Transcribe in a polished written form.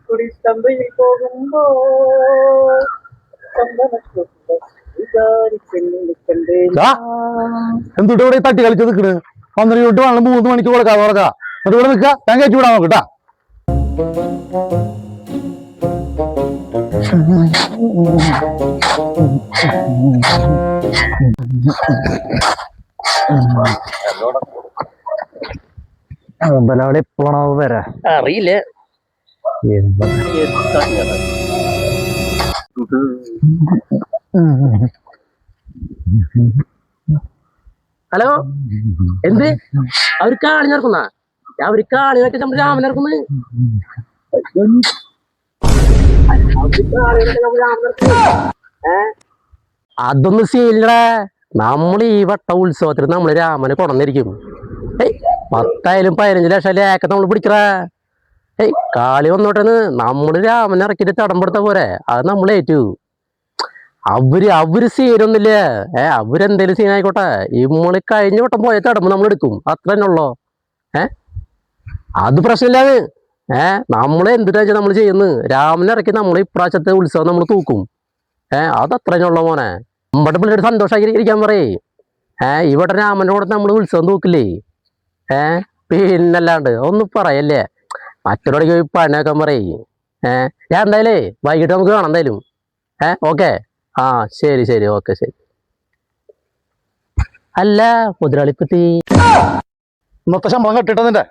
കുടിച്ചമ്പയിൽ പോകുമ്പോ എന്തുട്ട് ഇവിടെ തട്ടി കളിച്ച് നിൽക്കണ് 12 തൊട്ട് വേണം 3 മണിക്ക് കൊടുക്കാം തുറക്കാം എന്നിട്ട് ഇവിടെ നിൽക്കാം ഞാൻ കയറ്റി വിടാൻ നോക്കട്ടാ അവിടെ എപ്പോഴാണോ വരാ അറിയില്ല. ഹലോ, എന്ത് അവർക്ക് ആളി നടക്കുന്ന അവർക്ക് ആളി വെച്ച നമ്മൾ രാമൻ ഇറക്കുന്നത് അതൊന്നും സീലടാ. നമ്മൾ ഈ വട്ട ഉത്സവത്തിന് നമ്മള് രാമനെ കൊടന്നിരിക്കും. 10,000 15 ലക്ഷം ലേക്കെ നമ്മൾ പിടിക്കറ. കാളി വന്നോട്ടെന്ന് നമ്മള് രാമനെ ഇറക്കിട്ട് തടംപെടുത്ത പോരെ. അത് നമ്മളേറ്റു. അവര് സീനൊന്നുമില്ല. അവരെന്തേലും സീനായിക്കോട്ടെ. ഇമ്മള് കഴിഞ്ഞ വട്ടം പോയ തടമ്പ് നമ്മൾ എടുക്കും. അത്ര തന്നെ ഉള്ളോ. അത് പ്രശ്നമില്ലാന്ന്. നമ്മള് എന്തിട്ടാ നമ്മൾ ചെയ്യുന്നു. രാമനെ ഇറക്കി നമ്മൾ ഇപ്രാവശ്യത്തെ ഉത്സവം നമ്മൾ തൂക്കും. അതത്ര തന്നെ ഉള്ളോ മോനെ. നമ്മുടെ പിള്ളേർ സന്തോഷമാക്കി ഇരിക്കാൻ പറയേ. ഇവിടെ രാമന്റെ കൂടെ നമ്മൾ ഉത്സവം തൂക്കില്ലേ. പിന്നല്ലാണ്ട് ഒന്നും പറയല്ലേ. മറ്റൊരാടേക്ക് പോയി പണിയാക്കാൻ പറയേ. ഞാൻ എന്തായാലേ വൈകിട്ട് നമുക്ക് കാണാം എന്തായാലും. ഓക്കെ. ശരി ശരി, ഓക്കെ ശരി. അല്ല മുതലാളിപ്പത്തി ഇന്നത്തെ ശമ്പളം കെട്ടിട്ടതിന്റെ